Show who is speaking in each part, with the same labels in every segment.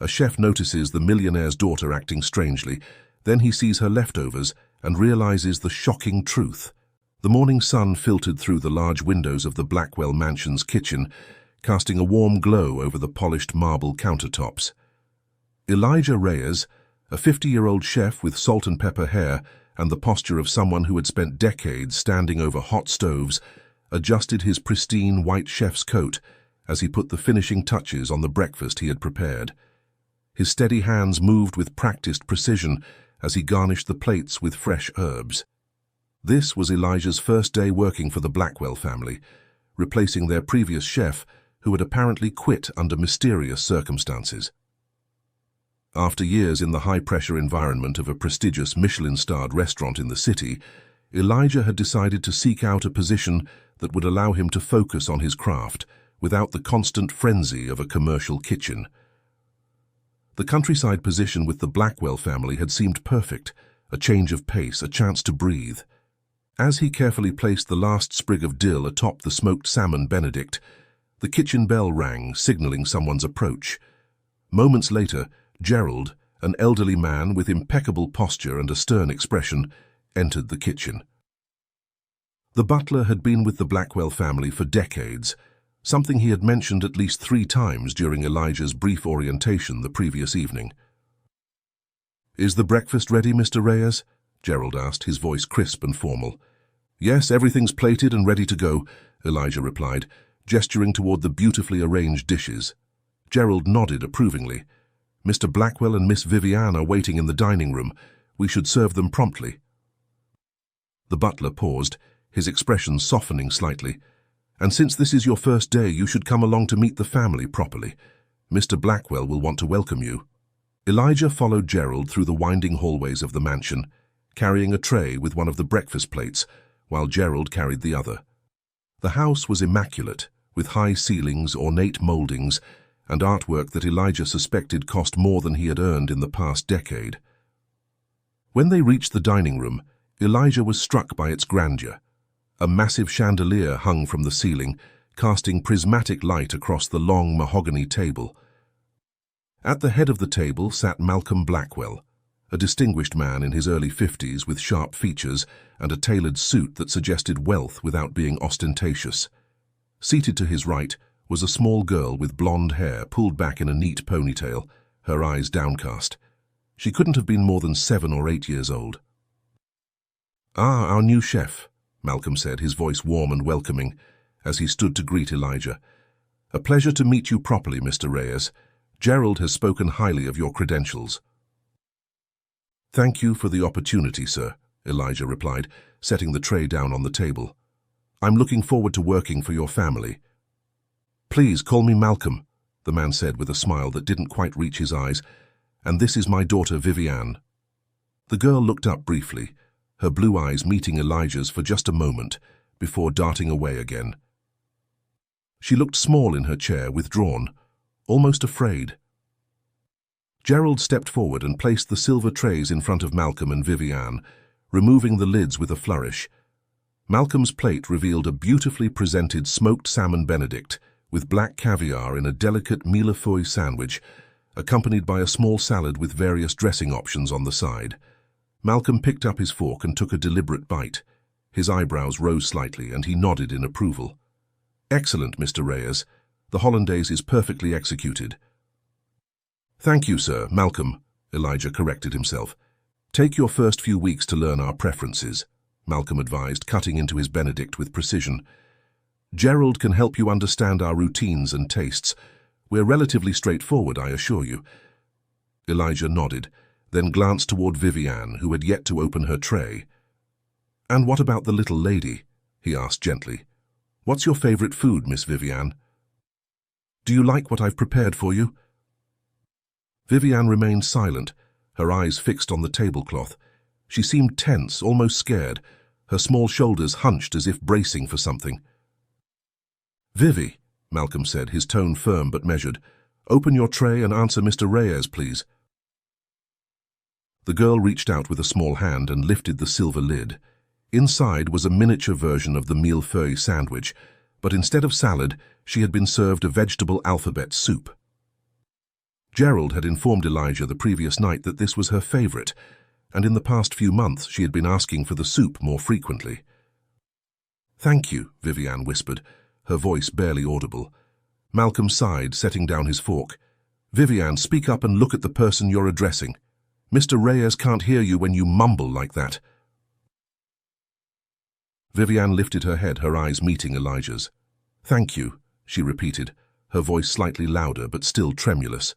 Speaker 1: A chef notices the millionaire's daughter acting strangely. Then he sees her leftovers and realizes the shocking truth. The morning sun filtered through the large windows of the Blackwell mansion's kitchen, casting a warm glow over the polished marble countertops. Elijah Reyes, a 50-year-old chef with salt and pepper hair and the posture of someone who had spent decades standing over hot stoves, adjusted his pristine white chef's coat as he put the finishing touches on the breakfast he had prepared. His steady hands moved with practiced precision as he garnished the plates with fresh herbs. This was Elijah's first day working for the Blackwell family, replacing their previous chef, who had apparently quit under mysterious circumstances. After years in the high-pressure environment of a prestigious Michelin-starred restaurant in the city, Elijah had decided to seek out a position that would allow him to focus on his craft without the constant frenzy of a commercial kitchen. The countryside position with the Blackwell family had seemed perfect, a change of pace, a chance to breathe. As he carefully placed the last sprig of dill atop the smoked salmon Benedict, the kitchen bell rang, signaling someone's approach. Moments later, Gerald, an elderly man with impeccable posture and a stern expression, entered the kitchen. The butler had been with the Blackwell family for decades, something he had mentioned at least 3 times during Elijah's brief orientation the previous evening. "Is the breakfast ready, Mr. Reyes?" Gerald asked, his voice crisp and formal. "Yes, everything's plated and ready to go," Elijah replied, gesturing toward the beautifully arranged dishes. Gerald nodded approvingly. "Mr. Blackwell and Miss Vivian are waiting in the dining room. We should serve them promptly." The butler paused, his expression softening slightly. "And since this is your first day, you should come along to meet the family properly. Mr. Blackwell will want to welcome you." Elijah followed Gerald through the winding hallways of the mansion, carrying a tray with one of the breakfast plates, while Gerald carried the other. The house was immaculate, with high ceilings, ornate moldings, and artwork that Elijah suspected cost more than he had earned in the past decade. When they reached the dining room, Elijah was struck by its grandeur. A massive chandelier hung from the ceiling, casting prismatic light across the long mahogany table. At the head of the table sat Malcolm Blackwell, a distinguished man in his early 50s with sharp features and a tailored suit that suggested wealth without being ostentatious. Seated to his right was a small girl with blonde hair pulled back in a neat ponytail, her eyes downcast. She couldn't have been more than 7 or 8 years old. "Ah, our new chef," Malcolm said, his voice warm and welcoming, as he stood to greet Elijah. "A pleasure to meet you properly, Mr. Reyes. Gerald has spoken highly of your credentials." "Thank you for the opportunity, sir," Elijah replied, setting the tray down on the table. "I'm looking forward to working for your family." "Please call me Malcolm," the man said with a smile that didn't quite reach his eyes. "And this is my daughter, Vivian." The girl looked up briefly, her blue eyes meeting Elijah's for just a moment, before darting away again. She looked small in her chair, withdrawn, almost afraid. Gerald stepped forward and placed the silver trays in front of Malcolm and Vivian, removing the lids with a flourish. Malcolm's plate revealed a beautifully presented smoked salmon Benedict with black caviar in a delicate millefeuille sandwich, accompanied by a small salad with various dressing options on the side. Malcolm picked up his fork and took a deliberate bite. His eyebrows rose slightly and he nodded in approval. "Excellent, Mr. Reyes. The hollandaise is perfectly executed." "Thank you, sir, Malcolm," Elijah corrected himself. "Take your first few weeks to learn our preferences," Malcolm advised, cutting into his Benedict with precision. "Gerald can help you understand our routines and tastes. We're relatively straightforward, I assure you." Elijah nodded, then glanced toward Vivian, who had yet to open her tray. "And what about the little lady?" he asked gently. "What's your favorite food, Miss Vivian? Do you like what I've prepared for you?" Vivian remained silent, her eyes fixed on the tablecloth. She seemed tense, almost scared, her small shoulders hunched as if bracing for something. "Vivi," Malcolm said, his tone firm but measured, "open your tray and answer Mr. Reyes, please." The girl reached out with a small hand and lifted the silver lid. Inside was a miniature version of the millefeuille sandwich, but instead of salad, she had been served a vegetable alphabet soup. Gerald had informed Elijah the previous night that this was her favorite, and in the past few months she had been asking for the soup more frequently. "Thank you," Vivian whispered, her voice barely audible. Malcolm sighed, setting down his fork. "Vivian, speak up and look at the person you're addressing. Mr. Reyes can't hear you when you mumble like that." Vivian lifted her head, her eyes meeting Elijah's. "Thank you," she repeated, her voice slightly louder but still tremulous.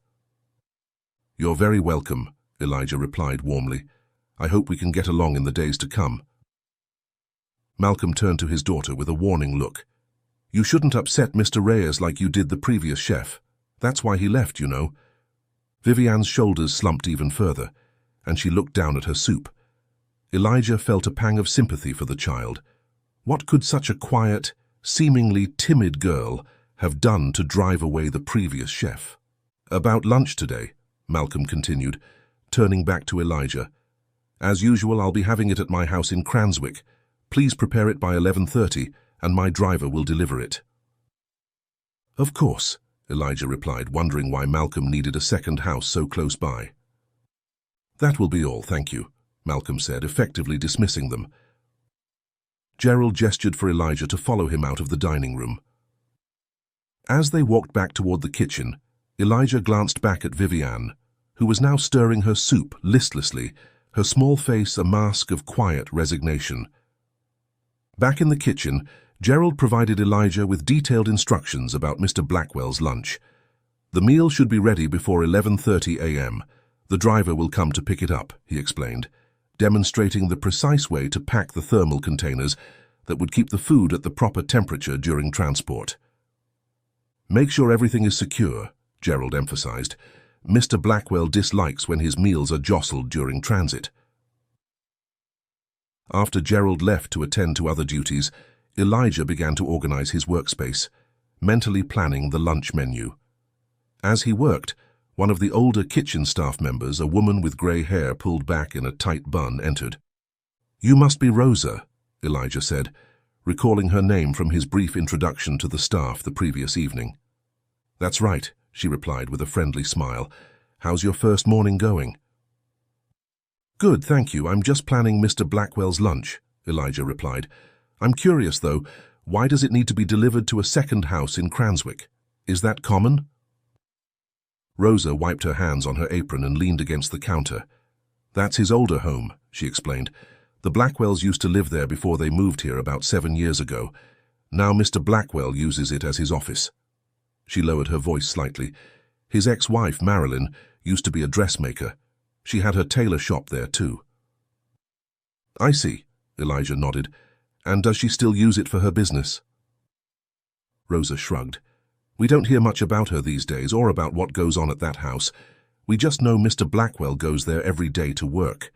Speaker 1: "You're very welcome," Elijah replied warmly. "I hope we can get along in the days to come." Malcolm turned to his daughter with a warning look. "You shouldn't upset Mr. Reyes like you did the previous chef. That's why he left, you know." Vivian's shoulders slumped even further, and she looked down at her soup. Elijah felt a pang of sympathy for the child. What could such a quiet, seemingly timid girl have done to drive away the previous chef? "About lunch today," Malcolm continued, turning back to Elijah. "As usual, I'll be having it at my house in Cranswick. Please prepare it by 11:30, and my driver will deliver it." "Of course," Elijah replied, wondering why Malcolm needed a second house so close by. "That will be all, thank you," Malcolm said, effectively dismissing them. Gerald gestured for Elijah to follow him out of the dining room. As they walked back toward the kitchen, Elijah glanced back at Vivian, who was now stirring her soup listlessly, her small face a mask of quiet resignation. Back in the kitchen, Gerald provided Elijah with detailed instructions about Mr. Blackwell's lunch. "The meal should be ready before 11:30 a.m. The driver will come to pick it up," he explained, demonstrating the precise way to pack the thermal containers that would keep the food at the proper temperature during transport. "Make sure everything is secure," Gerald emphasized. "Mr. Blackwell dislikes when his meals are jostled during transit." After Gerald left to attend to other duties, Elijah began to organize his workspace, mentally planning the lunch menu. As he worked, one of the older kitchen staff members, a woman with grey hair pulled back in a tight bun, entered. "You must be Rosa," Elijah said, recalling her name from his brief introduction to the staff the previous evening. "That's right," she replied with a friendly smile. "How's your first morning going?" "Good, thank you. I'm just planning Mr. Blackwell's lunch," Elijah replied. "I'm curious, though, why does it need to be delivered to a second house in Cranswick? Is that common?" Rosa wiped her hands on her apron and leaned against the counter. "That's his older home," she explained. "The Blackwells used to live there before they moved here about 7 years ago. Now Mr. Blackwell uses it as his office." She lowered her voice slightly. "His ex-wife, Marilyn, used to be a dressmaker. She had her tailor shop there too." "I see," Elijah nodded. "And does she still use it for her business?" Rosa shrugged. "We don't hear much about her these days or about what goes on at that house. We just know Mr. Blackwell goes there every day to work."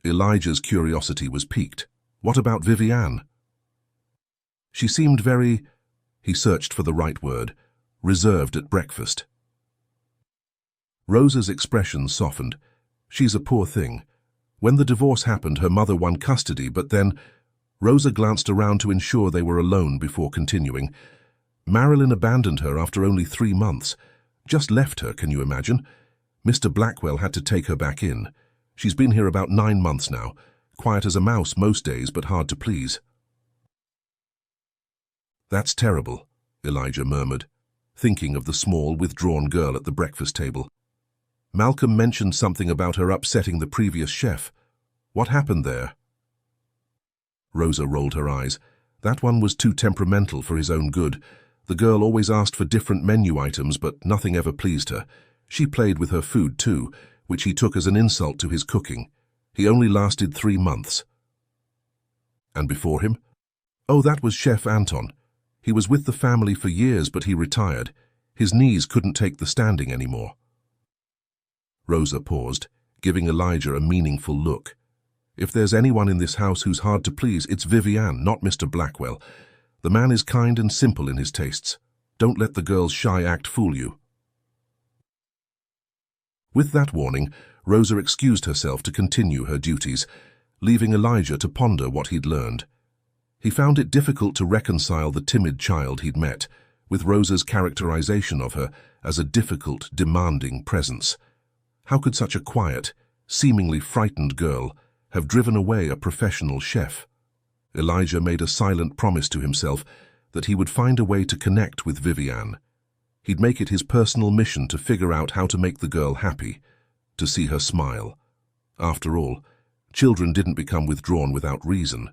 Speaker 1: Elijah's curiosity was piqued. "What about Vivian?" "She seemed very," he searched for the right word, "reserved at breakfast." Rosa's expression softened. "She's a poor thing. When the divorce happened, her mother won custody, but then—" Rosa glanced around to ensure they were alone before continuing. "Marilyn abandoned her after only 3 months. Just left her, can you imagine? Mr. Blackwell had to take her back in. She's been here about 9 months now, quiet as a mouse most days, but hard to please." "That's terrible," Elijah murmured, thinking of the small, withdrawn girl at the breakfast table. "Malcolm mentioned something about her upsetting the previous chef. What happened there?" Rosa rolled her eyes. "That one was too temperamental for his own good. The girl always asked for different menu items, but nothing ever pleased her. She played with her food too, which he took as an insult to his cooking. He only lasted 3 months." "And before him?" "Oh, that was Chef Anton. He was with the family for years, but he retired. His knees couldn't take the standing anymore." Rosa paused, giving Elijah a meaningful look. "If there's anyone in this house who's hard to please, it's Vivian, not Mr. Blackwell. The man is kind and simple in his tastes. Don't let the girl's shy act fool you." With that warning, Rosa excused herself to continue her duties, leaving Elijah to ponder what he'd learned. He found it difficult to reconcile the timid child he'd met with Rosa's characterization of her as a difficult, demanding presence. How could such a quiet, seemingly frightened girl have driven away a professional chef? Elijah made a silent promise to himself that he would find a way to connect with Viviane. He'd make it his personal mission to figure out how to make the girl happy, to see her smile. After all, children didn't become withdrawn without reason.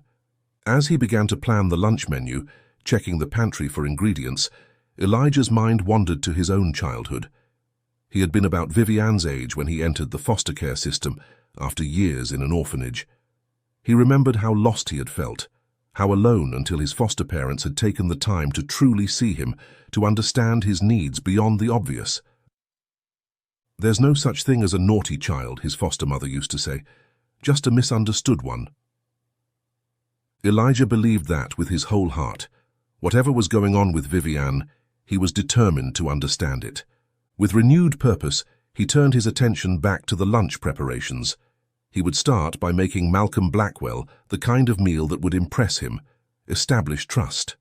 Speaker 1: As he began to plan the lunch menu, checking the pantry for ingredients, Elijah's mind wandered to his own childhood. He had been about Viviane's age when he entered the foster care system after years in an orphanage. He remembered how lost he had felt, how alone until his foster parents had taken the time to truly see him, to understand his needs beyond the obvious. "There's no such thing as a naughty child," his foster mother used to say, "just a misunderstood one." Elijah believed that with his whole heart. Whatever was going on with Viviane, he was determined to understand it. With renewed purpose, he turned his attention back to the lunch preparations. He would start by making Malcolm Blackwell the kind of meal that would impress him, establish trust.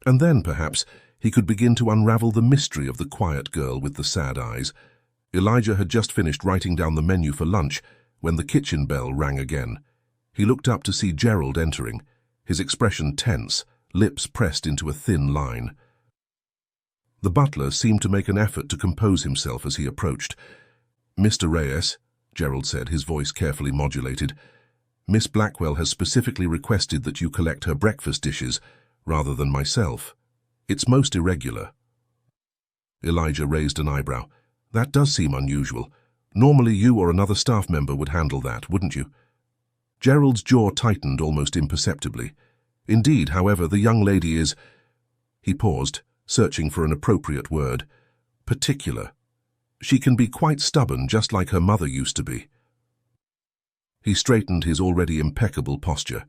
Speaker 1: And then, perhaps, he could begin to unravel the mystery of the quiet girl with the sad eyes. Elijah had just finished writing down the menu for lunch when the kitchen bell rang again. He looked up to see Gerald entering, his expression tense, lips pressed into a thin line. The butler seemed to make an effort to compose himself as he approached. "Mr. Reyes," Gerald said, his voice carefully modulated, "Miss Blackwell has specifically requested that you collect her breakfast dishes rather than myself. It's most irregular." Elijah raised an eyebrow. "That does seem unusual. Normally you or another staff member would handle that, wouldn't you?" Gerald's jaw tightened almost imperceptibly. "Indeed, however, the young lady is—" He paused, searching for an appropriate word. "Particular. She can be quite stubborn, just like her mother used to be." He straightened his already impeccable posture.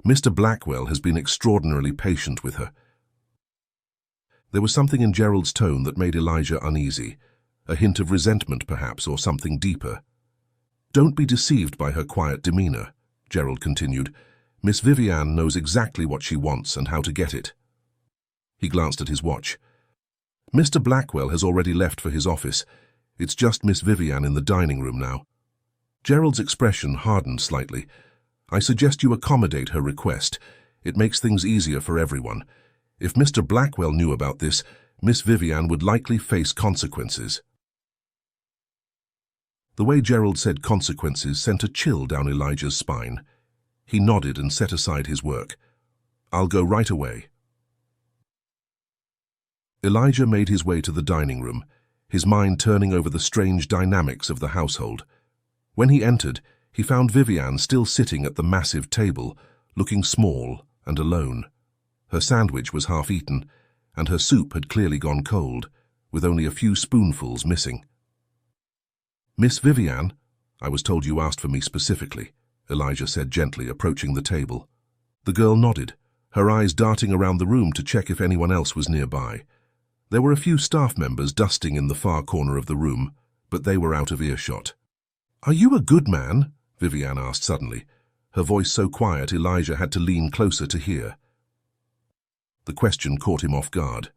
Speaker 1: "Mr. Blackwell has been extraordinarily patient with her." There was something in Gerald's tone that made Elijah uneasy, a hint of resentment perhaps, or something deeper. "Don't be deceived by her quiet demeanor," Gerald continued. "Miss Viviane knows exactly what she wants and how to get it." He glanced at his watch. "Mr. Blackwell has already left for his office. It's just Miss Viviane in the dining room now." Gerald's expression hardened slightly. "I suggest you accommodate her request. It makes things easier for everyone. If Mr. Blackwell knew about this, Miss Viviane would likely face consequences." The way Gerald said consequences sent a chill down Elijah's spine. He nodded and set aside his work. "I'll go right away." Elijah made his way to the dining room, his mind turning over the strange dynamics of the household. When he entered, he found Viviane still sitting at the massive table, looking small and alone. Her sandwich was half-eaten, and her soup had clearly gone cold, with only a few spoonfuls missing. "Miss Viviane, I was told you asked for me specifically," Elijah said gently, approaching the table. The girl nodded, her eyes darting around the room to check if anyone else was nearby. There were a few staff members dusting in the far corner of the room, but they were out of earshot. "Are you a good man?" Viviane asked suddenly, her voice so quiet Elijah had to lean closer to hear. The question caught him off guard.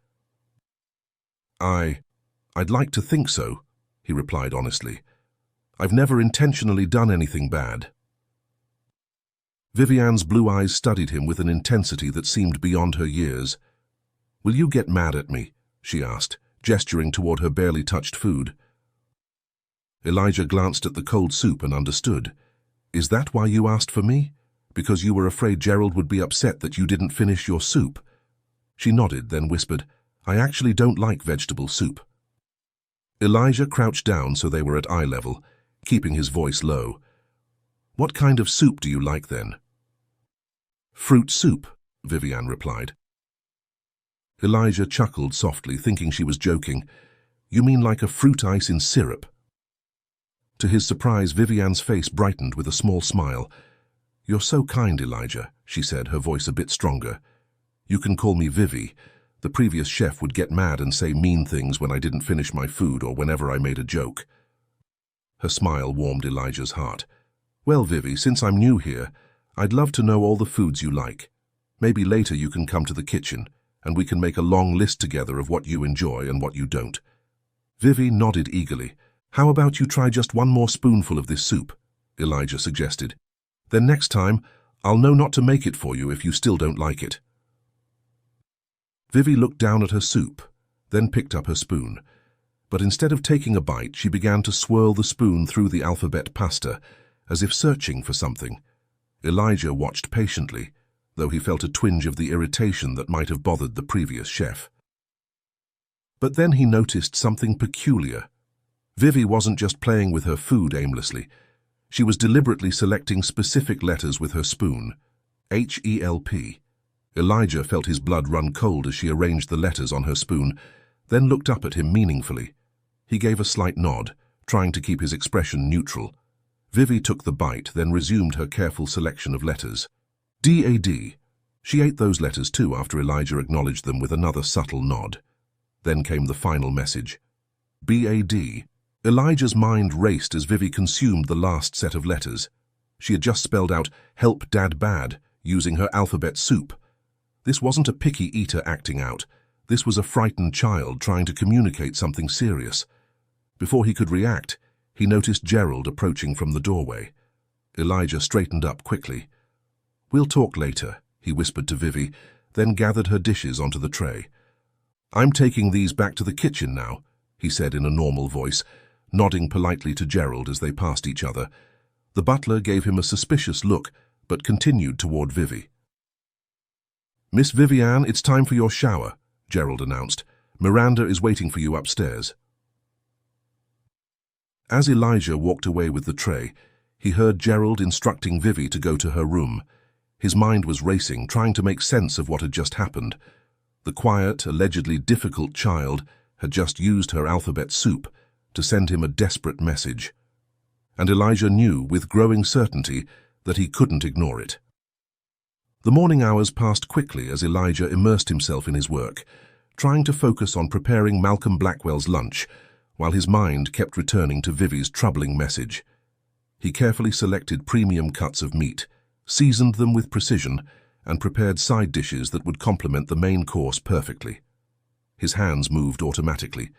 Speaker 1: I'd like to think so," he replied honestly. "I've never intentionally done anything bad." Viviane's blue eyes studied him with an intensity that seemed beyond her years. "Will you get mad at me?" she asked, gesturing toward her barely touched food. Elijah glanced at the cold soup and understood. "Is that why you asked for me? Because you were afraid Gerald would be upset that you didn't finish your soup?" She nodded, then whispered, "I actually don't like vegetable soup." Elijah crouched down so they were at eye level, keeping his voice low. "What kind of soup do you like then?" "Fruit soup," Viviane replied. Elijah chuckled softly, thinking she was joking. "You mean like a fruit ice in syrup?" To his surprise, Viviane's face brightened with a small smile. "You're so kind, Elijah," she said, her voice a bit stronger. "You can call me Vivi. The previous chef would get mad and say mean things when I didn't finish my food or whenever I made a joke." Her smile warmed Elijah's heart. "Well, Vivi, since I'm new here, I'd love to know all the foods you like. Maybe later you can come to the kitchen, and we can make a long list together of what you enjoy and what you don't." Vivi nodded eagerly. "How about you try just one more spoonful of this soup?" Elijah suggested. "Then next time, I'll know not to make it for you if you still don't like it." Vivi looked down at her soup, then picked up her spoon. But instead of taking a bite, she began to swirl the spoon through the alphabet pasta, as if searching for something. Elijah watched patiently, though he felt a twinge of the irritation that might have bothered the previous chef. But then he noticed something peculiar. Vivi wasn't just playing with her food aimlessly. She was deliberately selecting specific letters with her spoon. H-E-L-P. Elijah felt his blood run cold as she arranged the letters on her spoon, then looked up at him meaningfully. He gave a slight nod, trying to keep his expression neutral. Vivi took the bite, then resumed her careful selection of letters. D-A-D. She ate those letters too after Elijah acknowledged them with another subtle nod. Then came the final message. B-A-D. Elijah's mind raced as Vivi consumed the last set of letters. She had just spelled out, "Help Dad Bad," using her alphabet soup. This wasn't a picky eater acting out. This was a frightened child trying to communicate something serious. Before he could react, he noticed Gerald approaching from the doorway. Elijah straightened up quickly. "We'll talk later," he whispered to Vivi, then gathered her dishes onto the tray. "I'm taking these back to the kitchen now," he said in a normal voice, nodding politely to Gerald as they passed each other. The butler gave him a suspicious look, but continued toward Vivi. "Miss Vivian, it's time for your shower," Gerald announced. "Miranda is waiting for you upstairs." As Elijah walked away with the tray, he heard Gerald instructing Vivi to go to her room. His mind was racing, trying to make sense of what had just happened. The quiet, allegedly difficult child had just used her alphabet soup to send him a desperate message. And Elijah knew with growing certainty that he couldn't ignore it. The morning hours passed quickly as Elijah immersed himself in his work, trying to focus on preparing Malcolm Blackwell's lunch, while his mind kept returning to Vivi's troubling message. He carefully selected premium cuts of meat, seasoned them with precision, and prepared side dishes that would complement the main course perfectly. His hands moved automatically,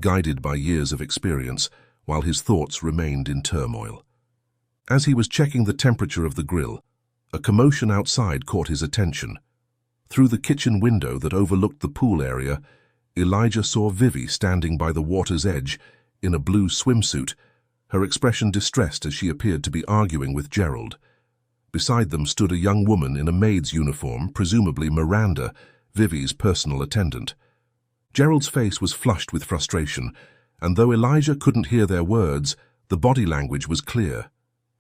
Speaker 1: guided by years of experience, while his thoughts remained in turmoil. As he was checking the temperature of the grill, a commotion outside caught his attention. Through the kitchen window that overlooked the pool area, Elijah saw Vivi standing by the water's edge in a blue swimsuit, her expression distressed as she appeared to be arguing with Gerald. Beside them stood a young woman in a maid's uniform, presumably Miranda, Vivi's personal attendant. Gerald's face was flushed with frustration, and though Elijah couldn't hear their words, the body language was clear.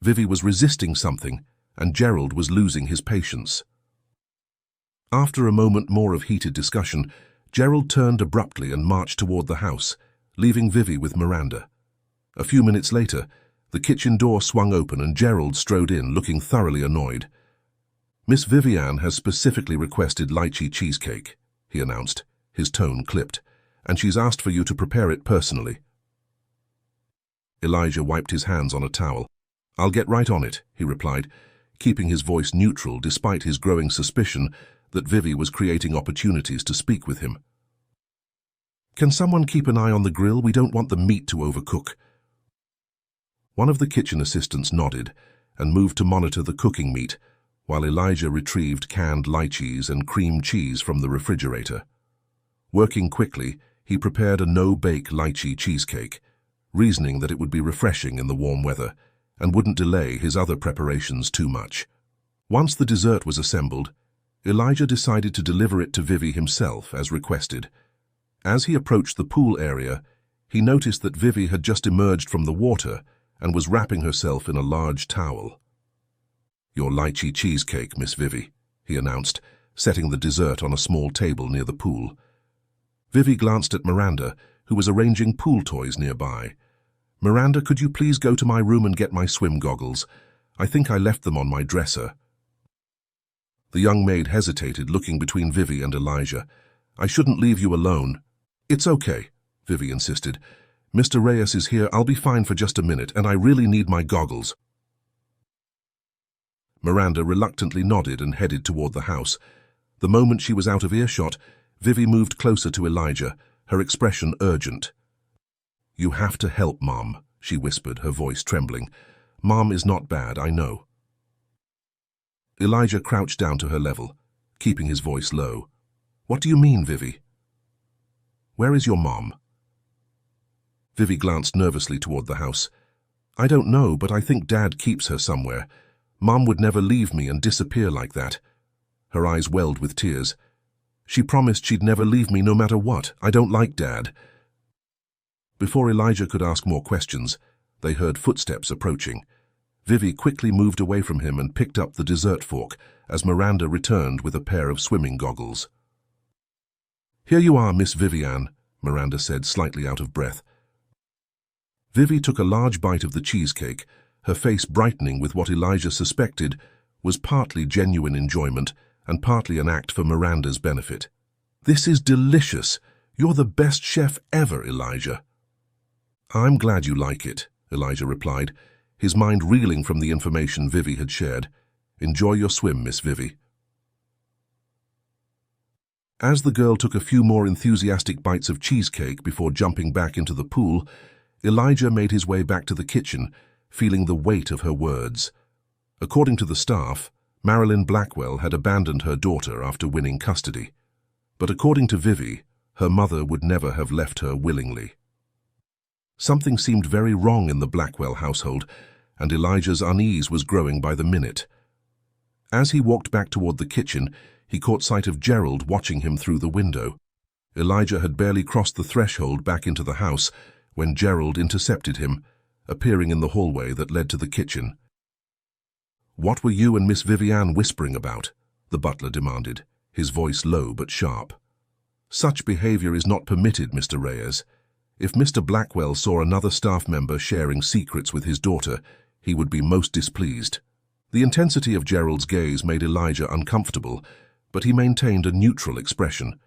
Speaker 1: Vivi was resisting something, and Gerald was losing his patience. After a moment more of heated discussion, Gerald turned abruptly and marched toward the house, leaving Vivi with Miranda. A few minutes later, the kitchen door swung open and Gerald strode in, looking thoroughly annoyed. "Miss Vivian has specifically requested lychee cheesecake," he announced, his tone clipped, "and she's asked for you to prepare it personally." Elijah wiped his hands on a towel. "I'll get right on it," he replied, keeping his voice neutral despite his growing suspicion that Vivi was creating opportunities to speak with him. "Can someone keep an eye on the grill? We don't want the meat to overcook." One of the kitchen assistants nodded and moved to monitor the cooking meat, while Elijah retrieved canned lychees and cream cheese from the refrigerator. Working quickly, he prepared a no-bake lychee cheesecake, reasoning that it would be refreshing in the warm weather and wouldn't delay his other preparations too much. Once the dessert was assembled, Elijah decided to deliver it to Vivi himself, as requested. As he approached the pool area, he noticed that Vivi had just emerged from the water and was wrapping herself in a large towel. "Your lychee cheesecake, Miss Vivi," he announced, setting the dessert on a small table near the pool. Vivi glanced at Miranda, who was arranging pool toys nearby. "Miranda, could you please go to my room and get my swim goggles? I think I left them on my dresser." The young maid hesitated, looking between Vivi and Elijah. "I shouldn't leave you alone." "It's okay," Vivi insisted. "Mr. Reyes is here. I'll be fine for just a minute, and I really need my goggles." Miranda reluctantly nodded and headed toward the house. The moment she was out of earshot, Vivi moved closer to Elijah, her expression urgent. "You have to help, Mom," she whispered, her voice trembling. "Mom is not bad, I know." Elijah crouched down to her level, keeping his voice low. "What do you mean, Vivi? Where is your mom?" Vivi glanced nervously toward the house. "I don't know, but I think Dad keeps her somewhere. Mom would never leave me and disappear like that." Her eyes welled with tears. "She promised she'd never leave me no matter what. I don't like Dad." Before Elijah could ask more questions, they heard footsteps approaching. Vivi quickly moved away from him and picked up the dessert fork as Miranda returned with a pair of swimming goggles. "Here you are, Miss Vivian," Miranda said, slightly out of breath. Vivi took a large bite of the cheesecake, her face brightening with what Elijah suspected was partly genuine enjoyment and partly an act for Miranda's benefit. "This is delicious. You're the best chef ever, Elijah." "I'm glad you like it," Elijah replied, his mind reeling from the information Vivi had shared. "Enjoy your swim, Miss Vivi." As the girl took a few more enthusiastic bites of cheesecake before jumping back into the pool, Elijah made his way back to the kitchen, feeling the weight of her words. According to the staff, Marilyn Blackwell had abandoned her daughter after winning custody. But according to Vivi, her mother would never have left her willingly. Something seemed very wrong in the Blackwell household, and Elijah's unease was growing by the minute. As he walked back toward the kitchen, he caught sight of Gerald watching him through the window. Elijah had barely crossed the threshold back into the house when Gerald intercepted him, appearing in the hallway that led to the kitchen. "What were you and Miss Vivian whispering about?" the butler demanded, his voice low but sharp. "Such behavior is not permitted, Mr. Reyes. If Mr. Blackwell saw another staff member sharing secrets with his daughter, he would be most displeased." The intensity of Gerald's gaze made Elijah uncomfortable, but he maintained a neutral expression.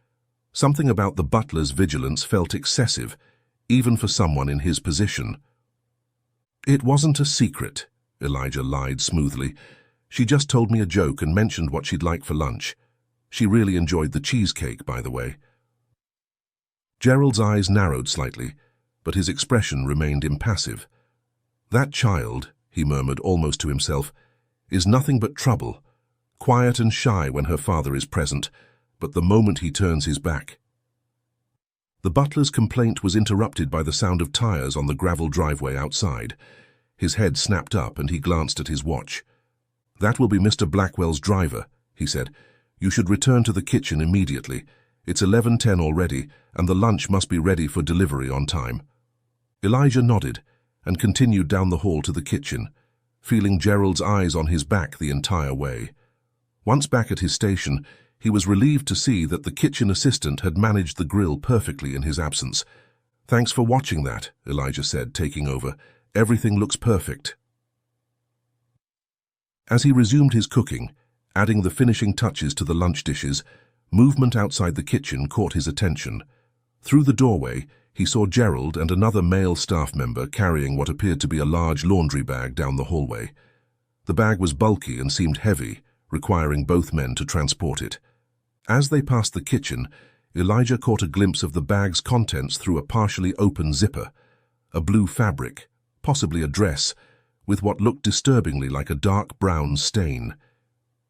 Speaker 1: Something about the butler's vigilance felt excessive, even for someone in his position. "It wasn't a secret," Elijah lied smoothly. "She just told me a joke and mentioned what she'd like for lunch. She really enjoyed the cheesecake, by the way." Gerald's eyes narrowed slightly, but his expression remained impassive. "That child," he murmured almost to himself, "is nothing but trouble, quiet and shy when her father is present, but the moment he turns his back." The butler's complaint was interrupted by the sound of tires on the gravel driveway outside. His head snapped up and he glanced at his watch. "That will be Mr. Blackwell's driver," he said. "You should return to the kitchen immediately. It's 11:10 already, and the lunch must be ready for delivery on time." Elijah nodded and continued down the hall to the kitchen, feeling Gerald's eyes on his back the entire way. Once back at his station, he was relieved to see that the kitchen assistant had managed the grill perfectly in his absence. "Thanks for watching that," Elijah said, taking over. "Everything looks perfect." As he resumed his cooking, adding the finishing touches to the lunch dishes, movement outside the kitchen caught his attention. Through the doorway, he saw Gerald and another male staff member carrying what appeared to be a large laundry bag down the hallway. The bag was bulky and seemed heavy, requiring both men to transport it. As they passed the kitchen, Elijah caught a glimpse of the bag's contents through a partially open zipper, a blue fabric, possibly a dress, with what looked disturbingly like a dark brown stain.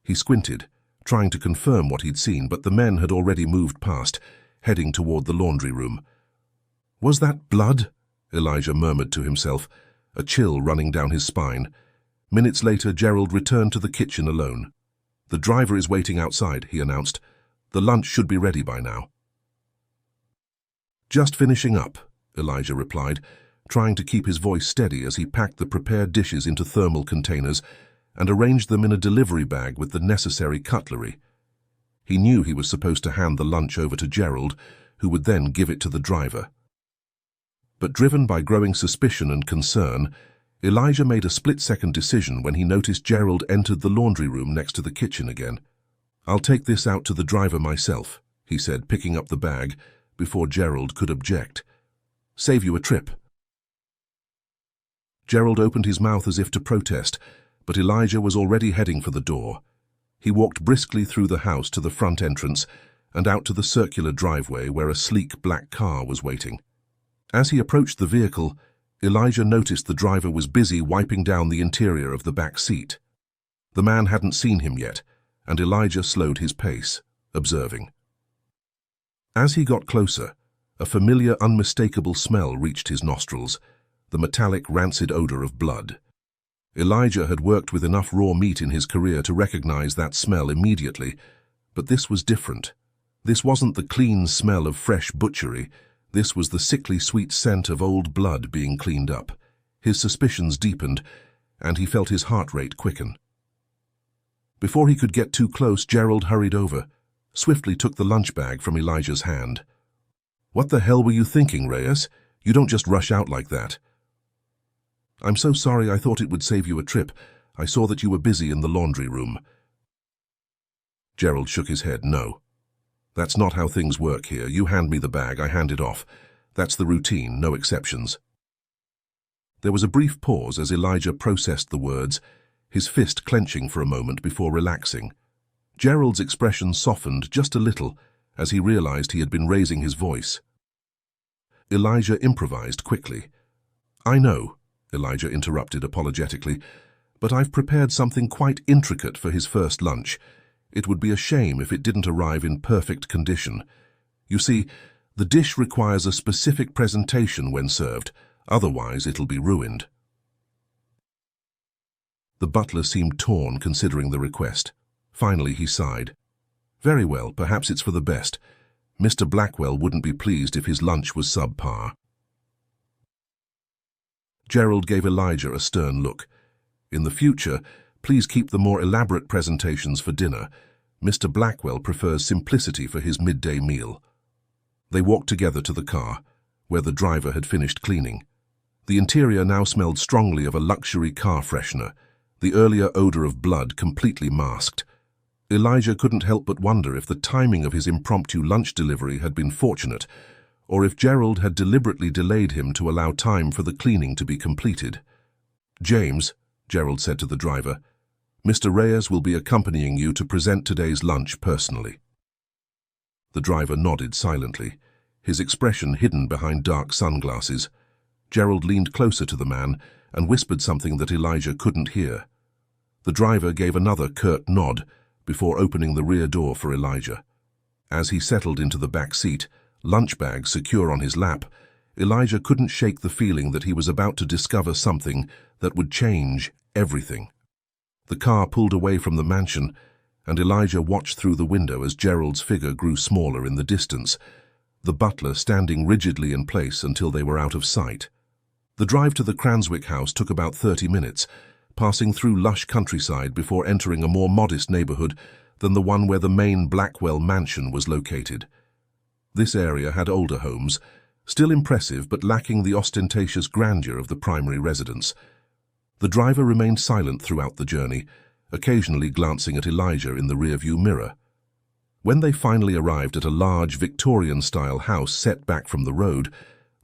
Speaker 1: He squinted, trying to confirm what he'd seen, but the men had already moved past, heading toward the laundry room. "Was that blood?" Elijah murmured to himself, a chill running down his spine. Minutes later, Gerald returned to the kitchen alone. "The driver is waiting outside," he announced. "The lunch should be ready by now." "Just finishing up," Elijah replied, trying to keep his voice steady as he packed the prepared dishes into thermal containers and arranged them in a delivery bag with the necessary cutlery. He knew he was supposed to hand the lunch over to Gerald, who would then give it to the driver. But driven by growing suspicion and concern, Elijah made a split-second decision when he noticed Gerald entered the laundry room next to the kitchen again. "I'll take this out to the driver myself," he said, picking up the bag before Gerald could object. "Save you a trip." Gerald opened his mouth as if to protest, but Elijah was already heading for the door. He walked briskly through the house to the front entrance and out to the circular driveway where a sleek black car was waiting. As he approached the vehicle, Elijah noticed the driver was busy wiping down the interior of the back seat. The man hadn't seen him yet, and Elijah slowed his pace, observing. As he got closer, a familiar, unmistakable smell reached his nostrils, the metallic, rancid odor of blood. Elijah had worked with enough raw meat in his career to recognize that smell immediately, but this was different. This wasn't the clean smell of fresh butchery. This was the sickly sweet scent of old blood being cleaned up. His suspicions deepened, and he felt his heart rate quicken. Before he could get too close, Gerald hurried over, swiftly took the lunch bag from Elijah's hand. "What the hell were you thinking, Reyes? You don't just rush out like that." "I'm so sorry, I thought it would save you a trip. I saw that you were busy in the laundry room." Gerald shook his head. "No. That's not how things work here. You hand me the bag, I hand it off. That's the routine, no exceptions." There was a brief pause as Elijah processed the words, his fist clenching for a moment before relaxing. Gerald's expression softened just a little as he realized he had been raising his voice. Elijah improvised quickly. "I know," Elijah interrupted apologetically, "but I've prepared something quite intricate for his first lunch. It would be a shame if it didn't arrive in perfect condition. You see, the dish requires a specific presentation when served, otherwise it'll be ruined." The butler seemed torn considering the request. Finally he sighed. "Very well, perhaps it's for the best. Mr. Blackwell wouldn't be pleased if his lunch was subpar." Gerald gave Elijah a stern look. "In the future, please keep the more elaborate presentations for dinner. Mr. Blackwell prefers simplicity for his midday meal." They walked together to the car, where the driver had finished cleaning. The interior now smelled strongly of a luxury car freshener, the earlier odor of blood completely masked. Elijah couldn't help but wonder if the timing of his impromptu lunch delivery had been fortunate, or if Gerald had deliberately delayed him to allow time for the cleaning to be completed. "James," Gerald said to the driver, "Mr. Reyes will be accompanying you to present today's lunch personally." The driver nodded silently, his expression hidden behind dark sunglasses. Gerald leaned closer to the man and whispered something that Elijah couldn't hear. The driver gave another curt nod before opening the rear door for Elijah. As he settled into the back seat, lunch bag secure on his lap, Elijah couldn't shake the feeling that he was about to discover something that would change everything. The car pulled away from the mansion, and Elijah watched through the window as Gerald's figure grew smaller in the distance, the butler standing rigidly in place until they were out of sight. The drive to the Cranswick house took about 30 minutes, passing through lush countryside before entering a more modest neighborhood than the one where the main Blackwell mansion was located. This area had older homes, still impressive but lacking the ostentatious grandeur of the primary residence. The driver remained silent throughout the journey, occasionally glancing at Elijah in the rearview mirror. When they finally arrived at a large Victorian-style house set back from the road,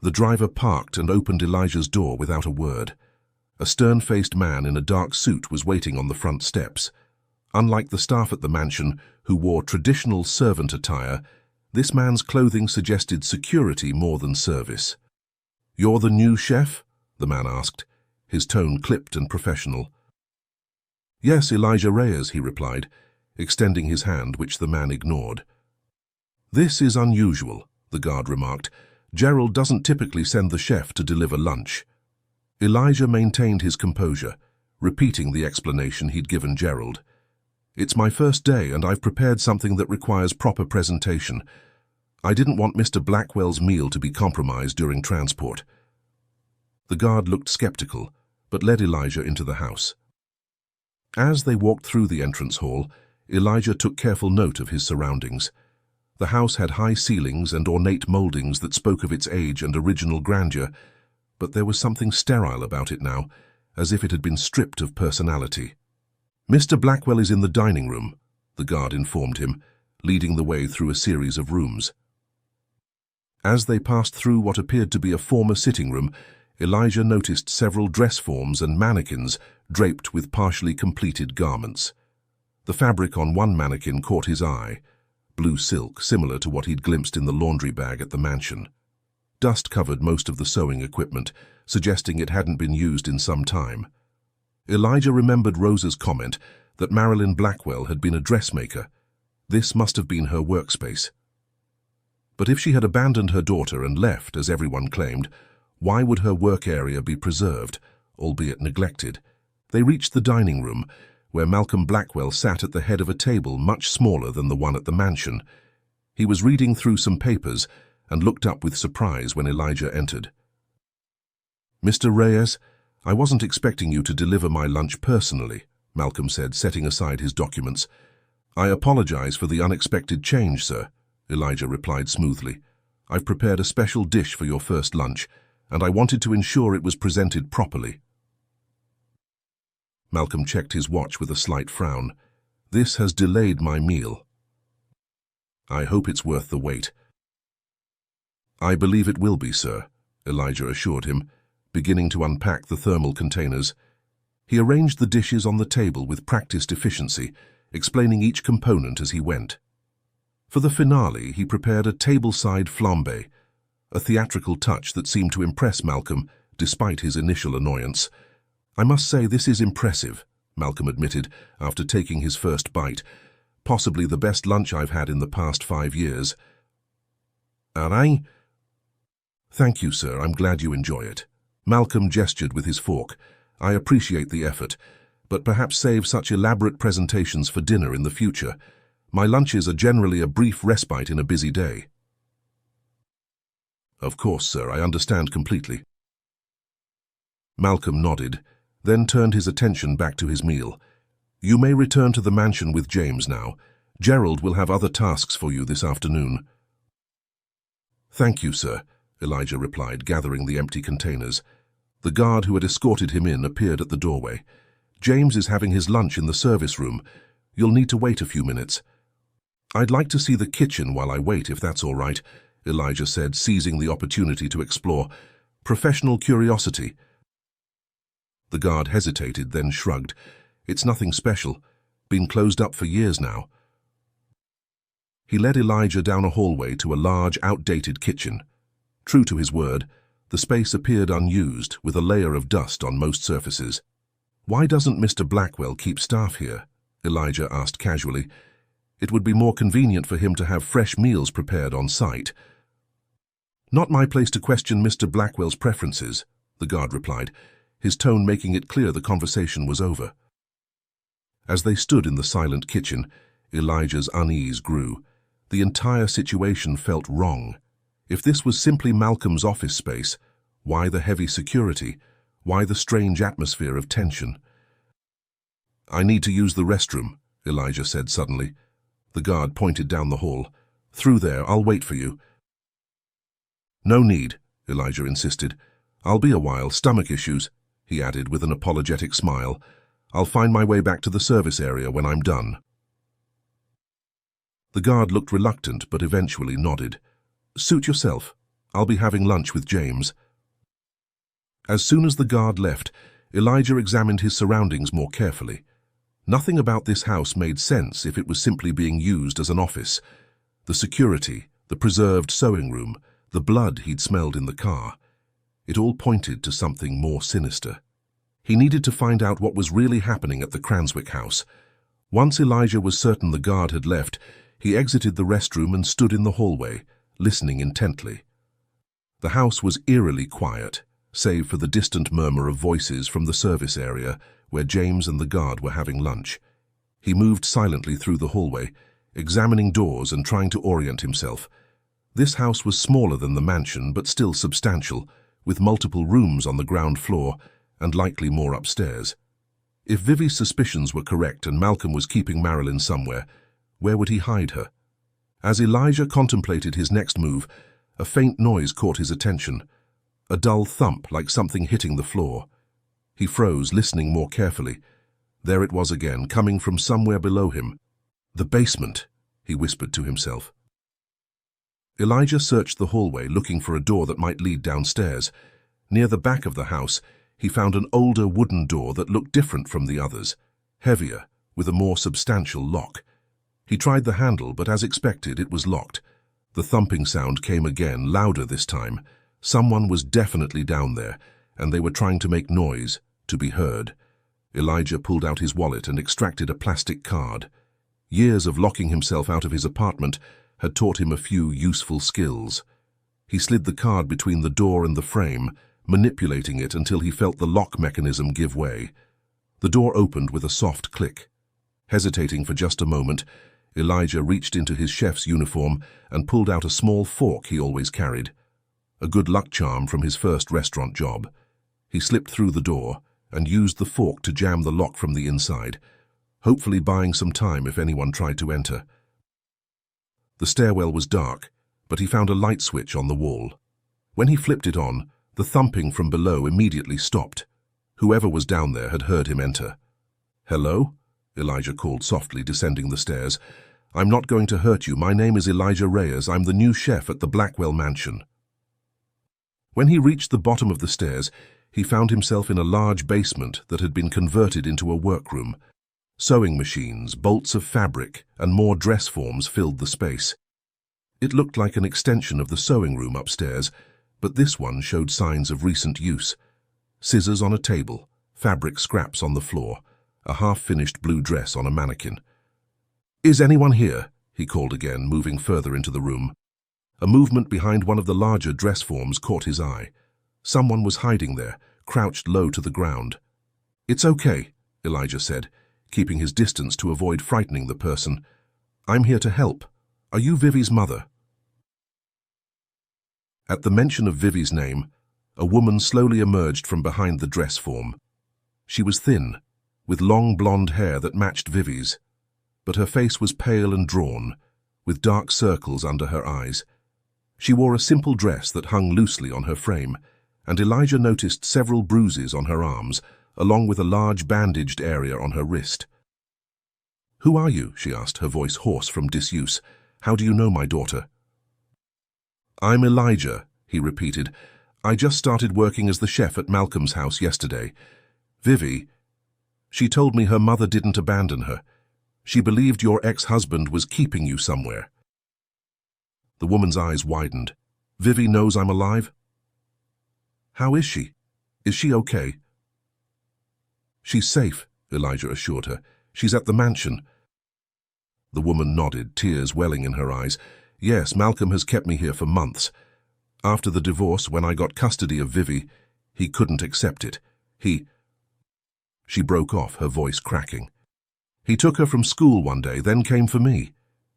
Speaker 1: the driver parked and opened Elijah's door without a word. A stern-faced man in a dark suit was waiting on the front steps. Unlike the staff at the mansion, who wore traditional servant attire, this man's clothing suggested security more than service. "You're the new chef?" the man asked, his tone clipped and professional. "Yes, Elijah Reyes," he replied, extending his hand, which the man ignored. "This is unusual," the guard remarked. "Gerald doesn't typically send the chef to deliver lunch." Elijah maintained his composure, repeating the explanation he'd given Gerald. "It's my first day, and I've prepared something that requires proper presentation. I didn't want Mr. Blackwell's meal to be compromised during transport." The guard looked skeptical, but led Elijah into the house. As they walked through the entrance hall, Elijah took careful note of his surroundings. The house had high ceilings and ornate moldings that spoke of its age and original grandeur, but there was something sterile about it now, as if it had been stripped of personality. "Mr. Blackwell is in the dining room," the guard informed him, leading the way through a series of rooms. As they passed through what appeared to be a former sitting room, Elijah noticed several dress forms and mannequins draped with partially completed garments. The fabric on one mannequin caught his eye, blue silk, similar to what he'd glimpsed in the laundry bag at the mansion. Dust covered most of the sewing equipment, suggesting it hadn't been used in some time. Elijah remembered Rosa's comment that Marilyn Blackwell had been a dressmaker. This must have been her workspace. But if she had abandoned her daughter and left, as everyone claimed, why would her work area be preserved, albeit neglected? They reached the dining room, where Malcolm Blackwell sat at the head of a table much smaller than the one at the mansion. He was reading through some papers and looked up with surprise when Elijah entered. "Mr. Reyes, I wasn't expecting you to deliver my lunch personally," Malcolm said, setting aside his documents. "I apologize for the unexpected change, sir," Elijah replied smoothly. "I've prepared a special dish for your first lunch, and I wanted to ensure it was presented properly." Malcolm checked his watch with a slight frown. "This has delayed my meal." "I hope it's worth the wait." "I believe it will be, sir," Elijah assured him, beginning to unpack the thermal containers. He arranged the dishes on the table with practiced efficiency, explaining each component as he went. For the finale, he prepared a tableside flambe, a theatrical touch that seemed to impress Malcolm, despite his initial annoyance. "I must say this is impressive," Malcolm admitted after taking his first bite. "Possibly the best lunch I've had in the past 5 years." "Aye?" "Thank you, sir. I'm glad you enjoy it." Malcolm gestured with his fork. "I appreciate the effort, but perhaps save such elaborate presentations for dinner in the future. My lunches are generally a brief respite in a busy day." "Of course, sir. I understand completely." Malcolm nodded, then turned his attention back to his meal. "You may return to the mansion with James now. Gerald will have other tasks for you this afternoon." "Thank you, sir," Elijah replied, gathering the empty containers. The guard who had escorted him in appeared at the doorway. "James is having his lunch in the service room. You'll need to wait a few minutes." "I'd like to see the kitchen while I wait, if that's all right," Elijah said, seizing the opportunity to explore. "Professional curiosity." The guard hesitated, then shrugged. "It's nothing special. Been closed up for years now." He led Elijah down a hallway to a large, outdated kitchen. True to his word, the space appeared unused, with a layer of dust on most surfaces. "Why doesn't Mr. Blackwell keep staff here?" Elijah asked casually. "It would be more convenient for him to have fresh meals prepared on site." "Not my place to question Mr. Blackwell's preferences," the guard replied, his tone making it clear the conversation was over. As they stood in the silent kitchen, Elijah's unease grew. The entire situation felt wrong. If this was simply Malcolm's office space, why the heavy security? Why the strange atmosphere of tension? "I need to use the restroom," Elijah said suddenly. The guard pointed down the hall. "Through there, I'll wait for you." "No need," Elijah insisted. "I'll be a while, stomach issues," he added with an apologetic smile. "I'll find my way back to the service area when I'm done." The guard looked reluctant but eventually nodded. "Suit yourself. I'll be having lunch with James." As soon as the guard left, Elijah examined his surroundings more carefully. Nothing about this house made sense if it was simply being used as an office. The security, the preserved sewing room, the blood he'd smelled in the car. It all pointed to something more sinister. He needed to find out what was really happening at the Cranswick house. Once Elijah was certain the guard had left, he exited the restroom and stood in the hallway, listening intently. The house was eerily quiet, save for the distant murmur of voices from the service area where James and the guard were having lunch. He moved silently through the hallway, examining doors and trying to orient himself. This house was smaller than the mansion, but still substantial, with multiple rooms on the ground floor and likely more upstairs. If Vivi's suspicions were correct and Malcolm was keeping Marilyn somewhere, where would he hide her? As Elijah contemplated his next move, a faint noise caught his attention. A dull thump like something hitting the floor. He froze, listening more carefully. There it was again, coming from somewhere below him. "The basement," he whispered to himself. Elijah searched the hallway, looking for a door that might lead downstairs. Near the back of the house, he found an older wooden door that looked different from the others, heavier, with a more substantial lock. He tried the handle, but as expected, it was locked. The thumping sound came again, louder this time. Someone was definitely down there, and they were trying to make noise, to be heard. Elijah pulled out his wallet and extracted a plastic card. Years of locking himself out of his apartment had taught him a few useful skills. He slid the card between the door and the frame, manipulating it until he felt the lock mechanism give way. The door opened with a soft click. Hesitating for just a moment, Elijah reached into his chef's uniform and pulled out a small fork he always carried, a good luck charm from his first restaurant job. He slipped through the door and used the fork to jam the lock from the inside, hopefully buying some time if anyone tried to enter. The stairwell was dark, but he found a light switch on the wall. When he flipped it on, the thumping from below immediately stopped. Whoever was down there had heard him enter. "Hello?" Elijah called softly, descending the stairs. "I'm not going to hurt you. My name is Elijah Reyes. I'm the new chef at the Blackwell Mansion." When he reached the bottom of the stairs, he found himself in a large basement that had been converted into a workroom. Sewing machines, bolts of fabric, and more dress forms filled the space. It looked like an extension of the sewing room upstairs, but this one showed signs of recent use. Scissors on a table, fabric scraps on the floor, a half-finished blue dress on a mannequin. "Is anyone here?" he called again, moving further into the room. A movement behind one of the larger dress forms caught his eye. Someone was hiding there, crouched low to the ground. "It's okay," Elijah said, keeping his distance to avoid frightening the person. "I'm here to help. Are you Vivi's mother?" At the mention of Vivi's name, a woman slowly emerged from behind the dress form. She was thin, with long blonde hair that matched Vivi's, but her face was pale and drawn, with dark circles under her eyes. She wore a simple dress that hung loosely on her frame, and Elijah noticed several bruises on her arms, along with a large bandaged area on her wrist. "Who are you?" she asked, her voice hoarse from disuse. "How do you know my daughter?" "I'm Elijah," he repeated. "I just started working as the chef at Malcolm's house yesterday. Vivi, she told me her mother didn't abandon her. She believed your ex-husband was keeping you somewhere." The woman's eyes widened. "Vivi knows I'm alive?" "How is she? Is she okay?" "She's safe," Elijah assured her. "She's at the mansion." The woman nodded, tears welling in her eyes. "Yes, Malcolm has kept me here for months. After the divorce, when I got custody of Vivi, he couldn't accept it. She broke off, her voice cracking. "He took her from school one day, then came for me.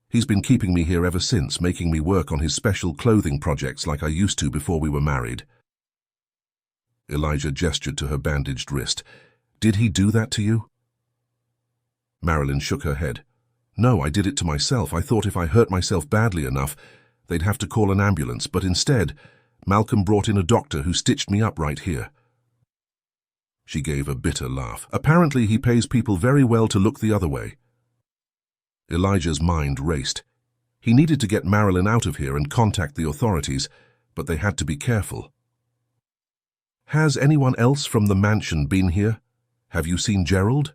Speaker 1: He's been keeping me here ever since, making me work on his special clothing projects like I used to before we were married." Elijah gestured to her bandaged wrist. "Did he do that to you?" Marilyn shook her head. "No, I did it to myself. I thought if I hurt myself badly enough, they'd have to call an ambulance, but instead, Malcolm brought in a doctor who stitched me up right here." She gave a bitter laugh. "Apparently he pays people very well to look the other way." Elijah's mind raced. He needed to get Marilyn out of here and contact the authorities, but they had to be careful. "Has anyone else from the mansion been here? Have you seen Gerald?"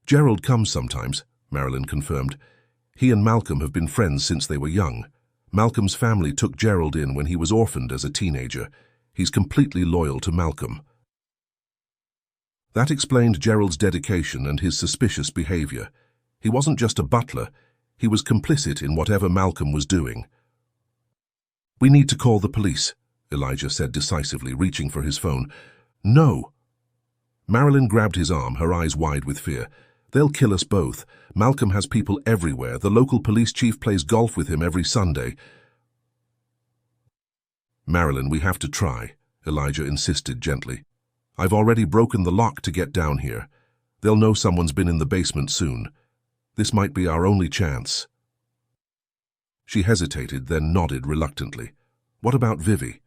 Speaker 1: "Gerald comes sometimes," Marilyn confirmed. "He and Malcolm have been friends since they were young. Malcolm's family took Gerald in when he was orphaned as a teenager. He's completely loyal to Malcolm." That explained Gerald's dedication and his suspicious behavior. He wasn't just a butler, he was complicit in whatever Malcolm was doing. "We need to call the police," Elijah said decisively, reaching for his phone. "No." Marilyn grabbed his arm, her eyes wide with fear. "They'll kill us both. Malcolm has people everywhere. The local police chief plays golf with him every Sunday." "Marilyn, we have to try," Elijah insisted gently. "I've already broken the lock to get down here. They'll know someone's been in the basement soon. This might be our only chance." She hesitated, then nodded reluctantly. "What about Vivi?"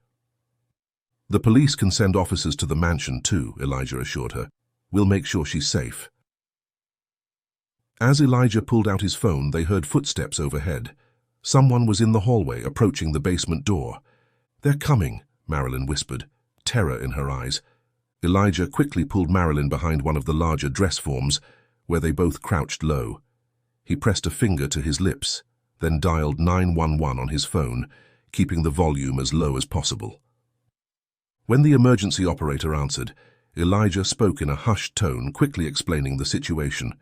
Speaker 1: "The police can send officers to the mansion too," Elijah assured her. "We'll make sure she's safe." As Elijah pulled out his phone, they heard footsteps overhead. Someone was in the hallway, approaching the basement door. "They're coming," Marilyn whispered, terror in her eyes. Elijah quickly pulled Marilyn behind one of the larger dress forms, where they both crouched low. He pressed a finger to his lips, then dialed 911 on his phone, keeping the volume as low as possible. When the emergency operator answered, Elijah spoke in a hushed tone, quickly explaining the situation.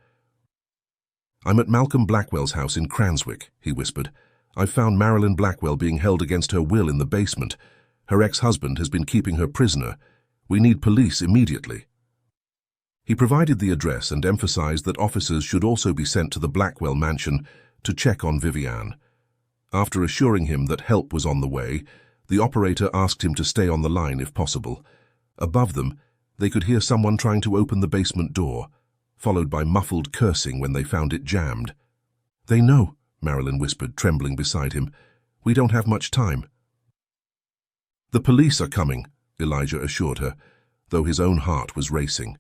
Speaker 1: "I'm at Malcolm Blackwell's house in Cranswick," he whispered. "I've found Marilyn Blackwell being held against her will in the basement. Her ex-husband has been keeping her prisoner. We need police immediately." He provided the address and emphasized that officers should also be sent to the Blackwell mansion to check on Viviane. After assuring him that help was on the way, the operator asked him to stay on the line if possible. Above them, they could hear someone trying to open the basement door, followed by muffled cursing when they found it jammed. "They know," Marilyn whispered, trembling beside him. "We don't have much time." "The police are coming," Elijah assured her, though his own heart was racing.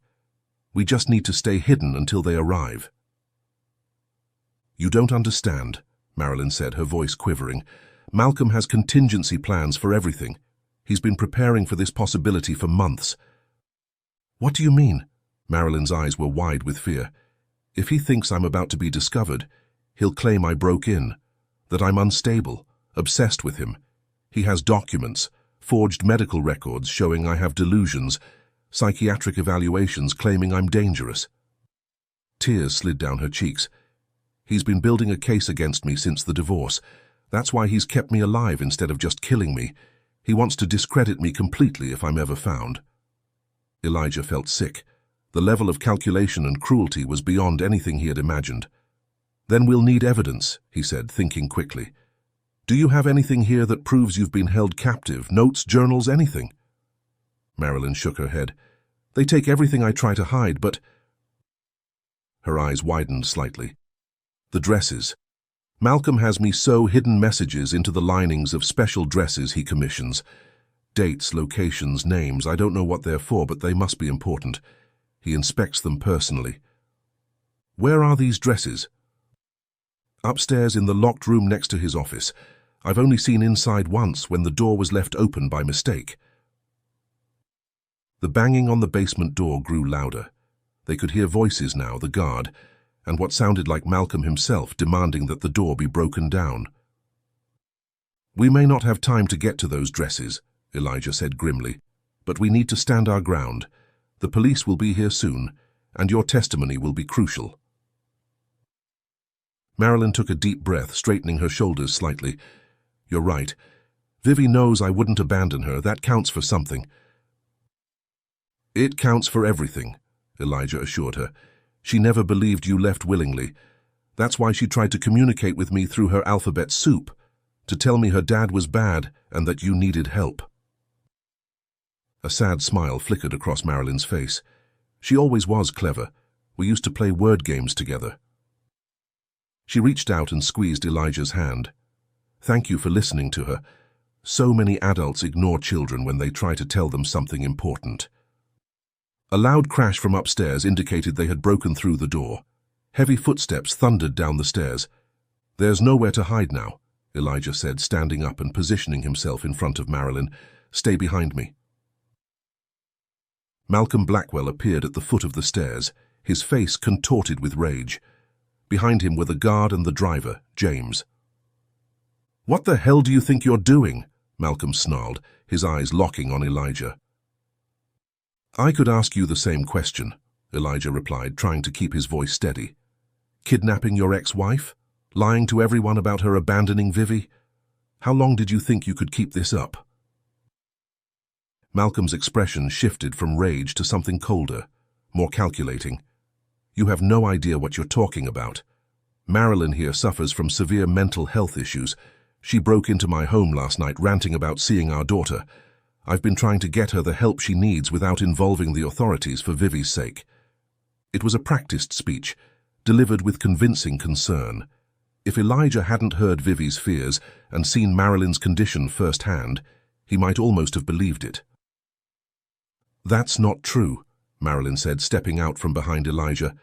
Speaker 1: "We just need to stay hidden until they arrive." "You don't understand," Marilyn said, her voice quivering. "Malcolm has contingency plans for everything. He's been preparing for this possibility for months." "What do you mean?" Marilyn's eyes were wide with fear. "If he thinks I'm about to be discovered, he'll claim I broke in, that I'm unstable, obsessed with him. He has documents, forged medical records showing I have delusions, psychiatric evaluations claiming I'm dangerous." Tears slid down her cheeks. "He's been building a case against me since the divorce. That's why he's kept me alive instead of just killing me. He wants to discredit me completely if I'm ever found." Elijah felt sick. The level of calculation and cruelty was beyond anything he had imagined. "Then we'll need evidence," he said, thinking quickly. "Do you have anything here that proves you've been held captive? Notes, journals, anything?" Marilyn shook her head. "They take everything I try to hide, but—" Her eyes widened slightly. "The dresses. Malcolm has me sew hidden messages into the linings of special dresses he commissions. Dates, locations, names, I don't know what they're for, but they must be important. He inspects them personally." "Where are these dresses?" "Upstairs in the locked room next to his office. I've only seen inside once when the door was left open by mistake." The banging on the basement door grew louder. They could hear voices now, the guard, and what sounded like Malcolm himself demanding that the door be broken down. "We may not have time to get to those dresses," Elijah said grimly, "but we need to stand our ground. The police will be here soon, and your testimony will be crucial." Marilyn took a deep breath, straightening her shoulders slightly. "You're right. Vivi knows I wouldn't abandon her. That counts for something." "It counts for everything," Elijah assured her. "She never believed you left willingly. That's why she tried to communicate with me through her alphabet soup, to tell me her dad was bad and that you needed help." A sad smile flickered across Marilyn's face. She always was clever. We used to play word games together. She reached out and squeezed Elijah's hand. "Thank you for listening to her. So many adults ignore children when they try to tell them something important." A loud crash from upstairs indicated they had broken through the door. Heavy footsteps thundered down the stairs. "There's nowhere to hide now," Elijah said, standing up and positioning himself in front of Marilyn. "Stay behind me." Malcolm Blackwell appeared at the foot of the stairs, his face contorted with rage. Behind him were the guard and the driver, James. "What the hell do you think you're doing?" Malcolm snarled, his eyes locking on Elijah. "I could ask you the same question," Elijah replied, trying to keep his voice steady. "Kidnapping your ex-wife? Lying to everyone about her abandoning Vivi? How long did you think you could keep this up?" Malcolm's expression shifted from rage to something colder, more calculating. "You have no idea what you're talking about. Marilyn here suffers from severe mental health issues. She broke into my home last night ranting about seeing our daughter. I've been trying to get her the help she needs without involving the authorities for Vivi's sake." It was a practiced speech, delivered with convincing concern. If Elijah hadn't heard Vivi's fears and seen Marilyn's condition firsthand, he might almost have believed it. "That's not true," Marilyn said, stepping out from behind Elijah.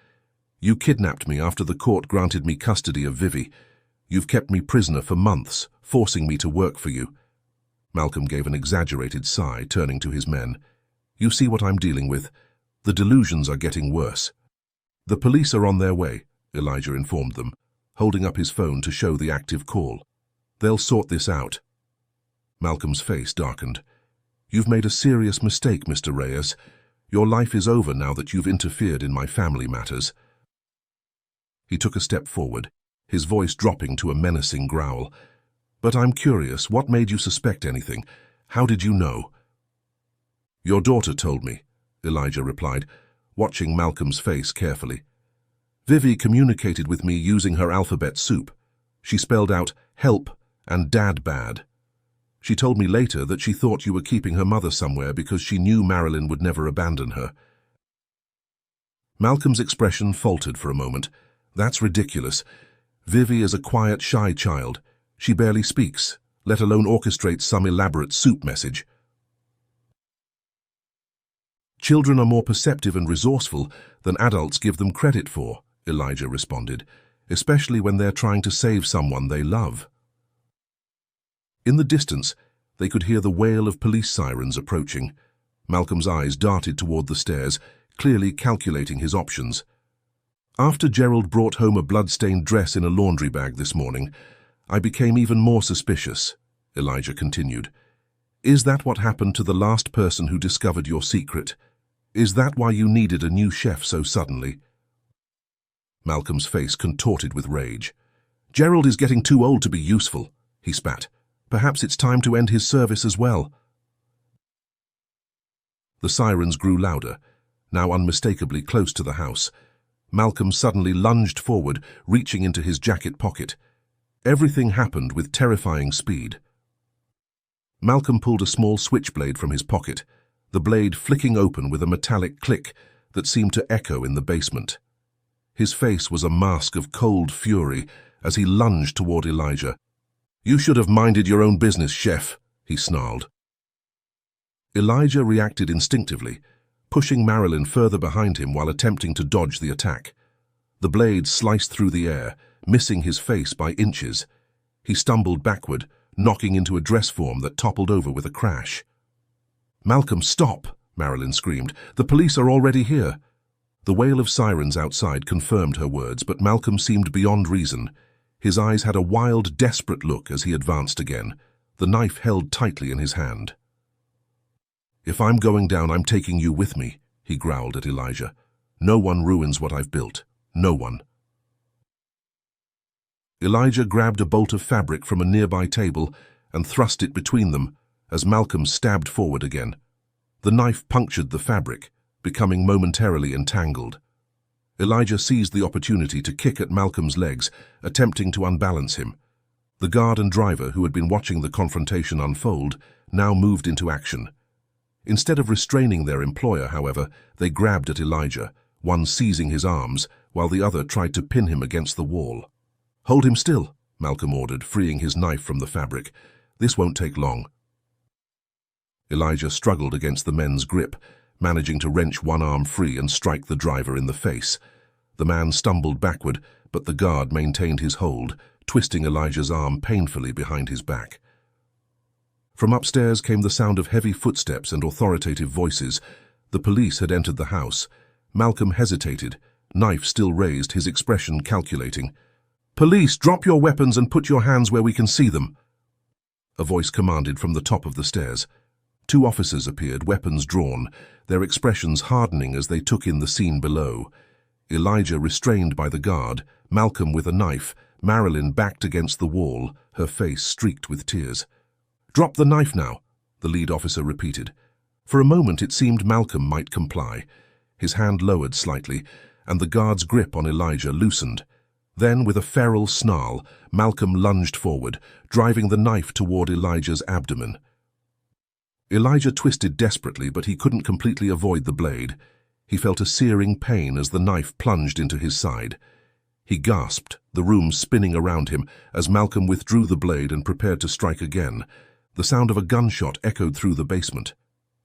Speaker 1: "You kidnapped me after the court granted me custody of Vivi. You've kept me prisoner for months, forcing me to work for you." Malcolm gave an exaggerated sigh, turning to his men. "You see what I'm dealing with? The delusions are getting worse." "The police are on their way," Elijah informed them. holding up his phone to show the active call. "They'll sort this out." Malcolm's face darkened. "You've made a serious mistake, Mr. Reyes. Your life is over now that you've interfered in my family matters." He took a step forward, his voice dropping to a menacing growl. "But I'm curious, what made you suspect anything? How did you know?" "Your daughter told me," Elijah replied, watching Malcolm's face carefully. "Vivi communicated with me using her alphabet soup. She spelled out help and dad bad. She told me later that she thought you were keeping her mother somewhere because she knew Marilyn would never abandon her." Malcolm's expression faltered for a moment. "That's ridiculous. Vivi is a quiet, shy child. She barely speaks, let alone orchestrates some elaborate soup message." "Children are more perceptive and resourceful than adults give them credit for," Elijah responded, "especially when they're trying to save someone they love." In the distance, they could hear the wail of police sirens approaching. Malcolm's eyes darted toward the stairs, clearly calculating his options. "After Gerald brought home a blood-stained dress in a laundry bag this morning, I became even more suspicious," Elijah continued. "Is that what happened to the last person who discovered your secret? Is that why you needed a new chef so suddenly?" Malcolm's face contorted with rage. "Gerald is getting too old to be useful," he spat. "Perhaps it's time to end his service as well." The sirens grew louder, now unmistakably close to the house. Malcolm suddenly lunged forward, reaching into his jacket pocket. Everything happened with terrifying speed. Malcolm pulled a small switchblade from his pocket, the blade flicking open with a metallic click that seemed to echo in the basement. His face was a mask of cold fury as he lunged toward Elijah. "You should have minded your own business, chef," he snarled. Elijah reacted instinctively, pushing Marilyn further behind him while attempting to dodge the attack. The blade sliced through the air, missing his face by inches. He stumbled backward, knocking into a dress form that toppled over with a crash. "Malcolm, stop!" Marilyn screamed. "The police are already here." The wail of sirens outside confirmed her words, but Malcolm seemed beyond reason. His eyes had a wild, desperate look as he advanced again, the knife held tightly in his hand. "If I'm going down, I'm taking you with me," he growled at Elijah. "No one ruins what I've built. No one." Elijah grabbed a bolt of fabric from a nearby table and thrust it between them as Malcolm stabbed forward again. The knife punctured the fabric, becoming momentarily entangled. Elijah seized the opportunity to kick at Malcolm's legs, attempting to unbalance him. The guard and driver, who had been watching the confrontation unfold, now moved into action. Instead of restraining their employer, however, they grabbed at Elijah, one seizing his arms, while the other tried to pin him against the wall. "Hold him still," Malcolm ordered, freeing his knife from the fabric. "This won't take long." Elijah struggled against the men's grip, managing to wrench one arm free and strike the driver in the face. The man stumbled backward, but the guard maintained his hold, twisting Elijah's arm painfully behind his back. From upstairs came the sound of heavy footsteps and authoritative voices. The police had entered the house. Malcolm hesitated, knife still raised, his expression calculating. "Police, drop your weapons and put your hands where we can see them," a voice commanded from the top of the stairs. Two officers appeared, weapons drawn, their expressions hardening as they took in the scene below. Elijah restrained by the guard, Malcolm with a knife, Marilyn backed against the wall, her face streaked with tears. "Drop the knife now," the lead officer repeated. For a moment it seemed Malcolm might comply. His hand lowered slightly, and the guard's grip on Elijah loosened. Then, with a feral snarl, Malcolm lunged forward, driving the knife toward Elijah's abdomen. Elijah twisted desperately, but he couldn't completely avoid the blade. He felt a searing pain as the knife plunged into his side. He gasped, the room spinning around him, as Malcolm withdrew the blade and prepared to strike again. The sound of a gunshot echoed through the basement.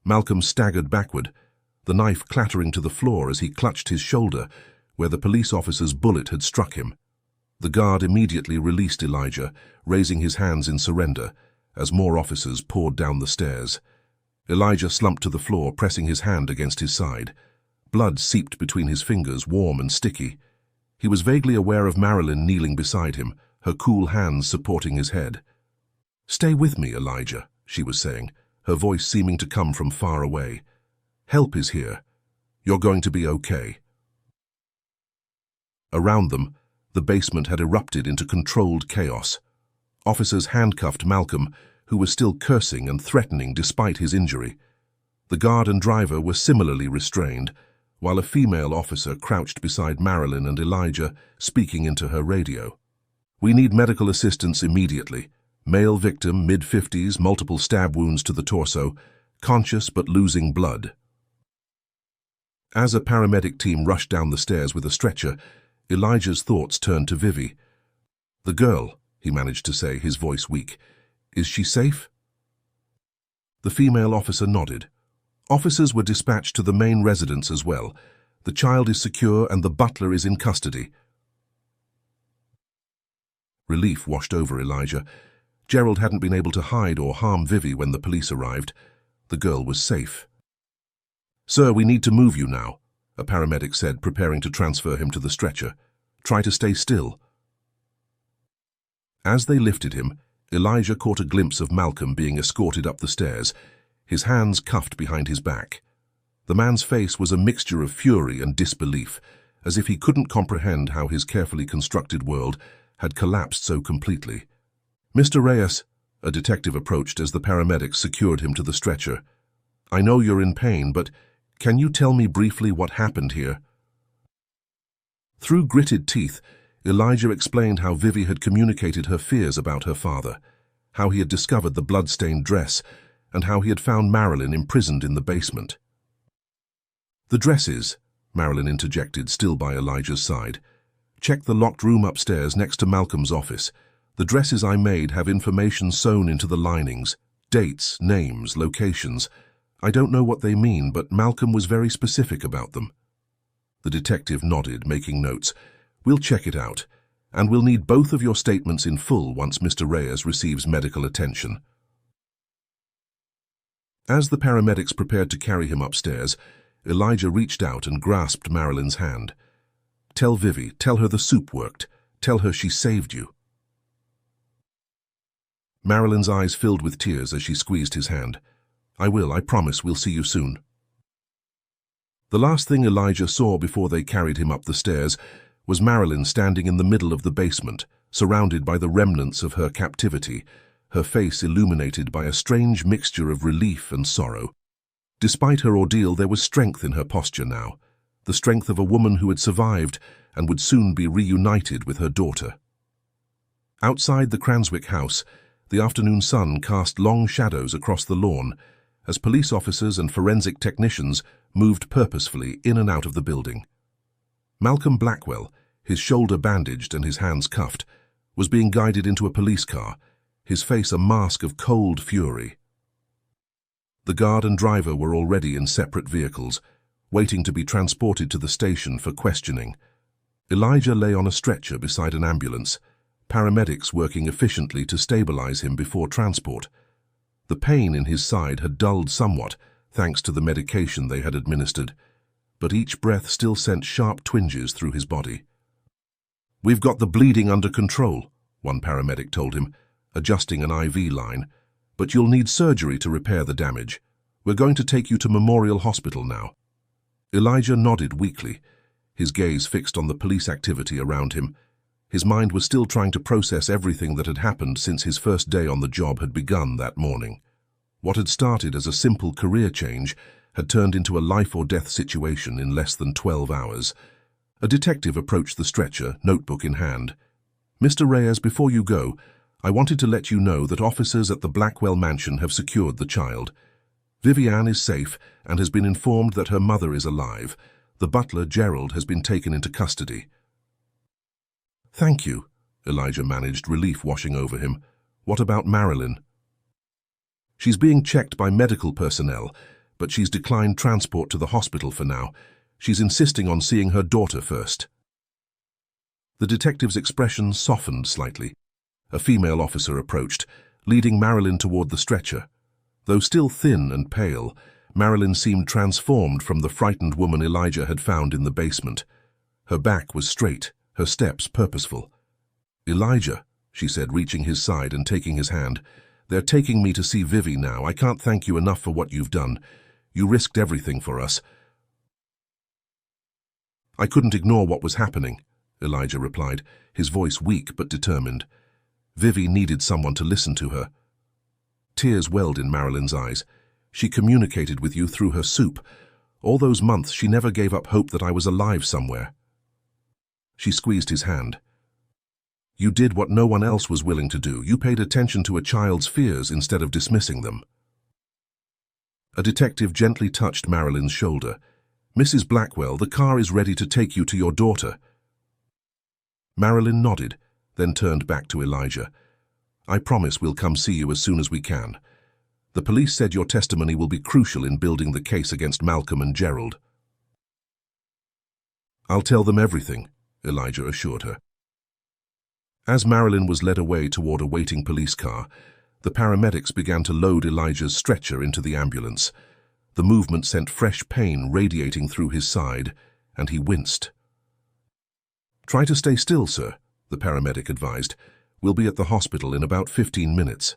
Speaker 1: Malcolm staggered backward, the knife clattering to the floor as he clutched his shoulder, where the police officer's bullet had struck him. The guard immediately released Elijah, raising his hands in surrender, as more officers poured down the stairs. Elijah slumped to the floor, pressing his hand against his side. Blood seeped between his fingers, warm and sticky. He was vaguely aware of Marilyn kneeling beside him, her cool hands supporting his head. "Stay with me, Elijah," she was saying, her voice seeming to come from far away. "Help is here. You're going to be okay." Around them, the basement had erupted into controlled chaos. Officers handcuffed Malcolm, who was still cursing and threatening despite his injury. The guard and driver were similarly restrained, while a female officer crouched beside Marilyn and Elijah, speaking into her radio. "We need medical assistance immediately. Male victim, mid-50s, multiple stab wounds to the torso, conscious but losing blood." As a paramedic team rushed down the stairs with a stretcher, Elijah's thoughts turned to Vivi. "The girl," he managed to say, his voice weak. "Is she safe?" The female officer nodded. "Officers were dispatched to the main residence as well. The child is secure and the butler is in custody." Relief washed over Elijah. Gerald hadn't been able to hide or harm Vivi when the police arrived. The girl was safe. "Sir, we need to move you now," a paramedic said, preparing to transfer him to the stretcher. "Try to stay still." As they lifted him, Elijah caught a glimpse of Malcolm being escorted up the stairs, his hands cuffed behind his back. The man's face was a mixture of fury and disbelief, as if he couldn't comprehend how his carefully constructed world had collapsed so completely. "Mr. Reyes," a detective approached as the paramedics secured him to the stretcher. "I know you're in pain, but can you tell me briefly what happened here?" Through gritted teeth, Elijah explained how Vivi had communicated her fears about her father, how he had discovered the blood-stained dress, and how he had found Marilyn imprisoned in the basement. "The dresses," Marilyn interjected, still by Elijah's side. "Check the locked room upstairs next to Malcolm's office. The dresses I made have information sewn into the linings, dates, names, locations. I don't know what they mean, but Malcolm was very specific about them." The detective nodded, making notes. "We'll check it out, and we'll need both of your statements in full once Mr. Reyes receives medical attention." As the paramedics prepared to carry him upstairs, Elijah reached out and grasped Marilyn's hand. "Tell Vivi, tell her the soup worked. Tell her she saved you." Marilyn's eyes filled with tears as she squeezed his hand. "I will, I promise we'll see you soon." The last thing Elijah saw before they carried him up the stairs was Marilyn standing in the middle of the basement, surrounded by the remnants of her captivity, her face illuminated by a strange mixture of relief and sorrow. Despite her ordeal, there was strength in her posture now, the strength of a woman who had survived and would soon be reunited with her daughter. Outside the Cranswick house, the afternoon sun cast long shadows across the lawn as police officers and forensic technicians moved purposefully in and out of the building. Malcolm Blackwell, his shoulder bandaged and his hands cuffed, was being guided into a police car, his face a mask of cold fury. The guard and driver were already in separate vehicles, waiting to be transported to the station for questioning. Elijah lay on a stretcher beside an ambulance, paramedics working efficiently to stabilize him before transport. The pain in his side had dulled somewhat, thanks to the medication they had administered, but each breath still sent sharp twinges through his body. "We've got the bleeding under control," one paramedic told him, adjusting an IV line, "but you'll need surgery to repair the damage. We're going to take you to Memorial Hospital now." Elijah nodded weakly, his gaze fixed on the police activity around him. His mind was still trying to process everything that had happened since his first day on the job had begun that morning. What had started as a simple career change had turned into a life-or-death situation in less than 12 hours. A detective approached the stretcher, notebook in hand. "Mr. Reyes, before you go, I wanted to let you know that officers at the Blackwell mansion have secured the child. Viviane is safe and has been informed that her mother is alive. The butler, Gerald, has been taken into custody." "Thank you," Elijah managed, relief washing over him. "What about Marilyn?" "She's being checked by medical personnel, but she's declined transport to the hospital for now. She's insisting on seeing her daughter first." The detective's expression softened slightly. A female officer approached, leading Marilyn toward the stretcher. Though still thin and pale, Marilyn seemed transformed from the frightened woman Elijah had found in the basement. Her back was straight, her steps purposeful. "Elijah," she said, reaching his side and taking his hand, "they're taking me to see Vivi now. I can't thank you enough for what you've done. You risked everything for us." "I couldn't ignore what was happening," Elijah replied, his voice weak but determined. Vivi needed someone to listen to her. Tears welled in Marilyn's eyes. "She communicated with you through her soup. All those months she never gave up hope that I was alive somewhere." She squeezed his hand. "You did what no one else was willing to do. You paid attention to a child's fears instead of dismissing them." A detective gently touched Marilyn's shoulder. "Mrs. Blackwell, the car is ready to take you to your daughter." Marilyn nodded, then turned back to Elijah. "I promise we'll come see you as soon as we can. The police said your testimony will be crucial in building the case against Malcolm and Gerald." "I'll tell them everything," Elijah assured her. As Marilyn was led away toward a waiting police car, the paramedics began to load Elijah's stretcher into the ambulance. The movement sent fresh pain radiating through his side, and he winced. "Try to stay still, sir," the paramedic advised. "We'll be at the hospital in about 15 minutes.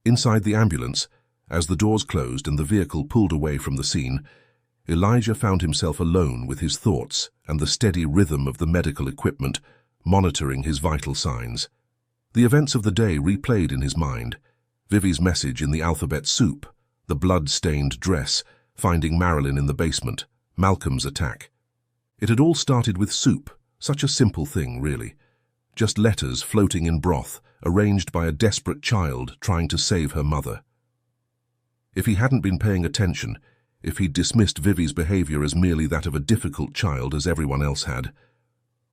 Speaker 1: Inside the ambulance, as the doors closed and the vehicle pulled away from the scene, Elijah found himself alone with his thoughts and the steady rhythm of the medical equipment monitoring his vital signs. The events of the day replayed in his mind: Vivi's message in the alphabet soup, the blood-stained dress, finding Marilyn in the basement, Malcolm's attack. It had all started with soup, such a simple thing, really. Just letters floating in broth, arranged by a desperate child trying to save her mother. If he hadn't been paying attention, if he'd dismissed Vivi's behavior as merely that of a difficult child as everyone else had.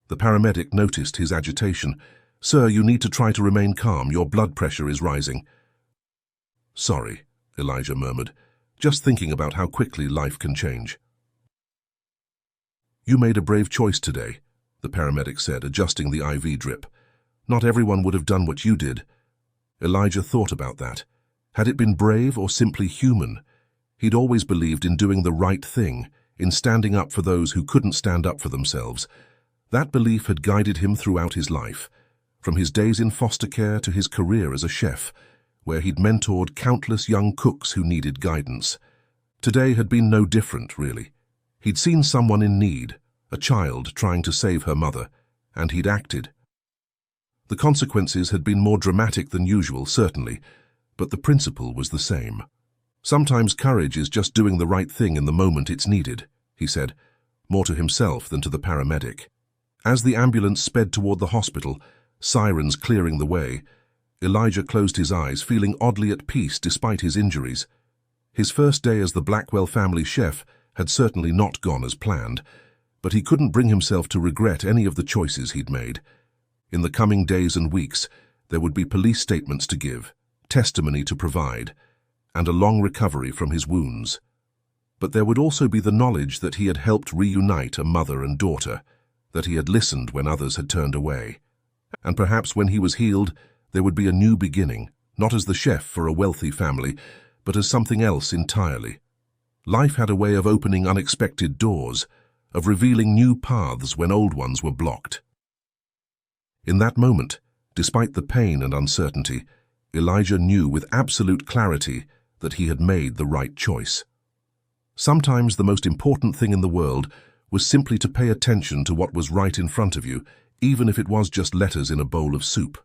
Speaker 1: The paramedic noticed his agitation. "Sir, you need to try to remain calm. Your blood pressure is rising." "Sorry," Elijah murmured, "just thinking about how quickly life can change." "You made a brave choice today," the paramedic said, adjusting the IV drip. "Not everyone would have done what you did." Elijah thought about that. Had it been brave or simply human? He'd always believed in doing the right thing, in standing up for those who couldn't stand up for themselves. That belief had guided him throughout his life, from his days in foster care to his career as a chef, where he'd mentored countless young cooks who needed guidance. Today had been no different, really. He'd seen someone in need, a child trying to save her mother, and he'd acted. The consequences had been more dramatic than usual, certainly, but the principle was the same. "Sometimes courage is just doing the right thing in the moment it's needed," he said, more to himself than to the paramedic. As the ambulance sped toward the hospital, sirens clearing the way, Elijah closed his eyes, feeling oddly at peace despite his injuries. His first day as the Blackwell family chef had certainly not gone as planned, but he couldn't bring himself to regret any of the choices he'd made. In the coming days and weeks, there would be police statements to give, testimony to provide, and a long recovery from his wounds. But there would also be the knowledge that he had helped reunite a mother and daughter, that he had listened when others had turned away. And perhaps when he was healed, there would be a new beginning, not as the chef for a wealthy family, but as something else entirely. Life had a way of opening unexpected doors, of revealing new paths when old ones were blocked. In that moment, despite the pain and uncertainty, Elijah knew with absolute clarity that he had made the right choice. Sometimes the most important thing in the world was simply to pay attention to what was right in front of you, even if it was just letters in a bowl of soup.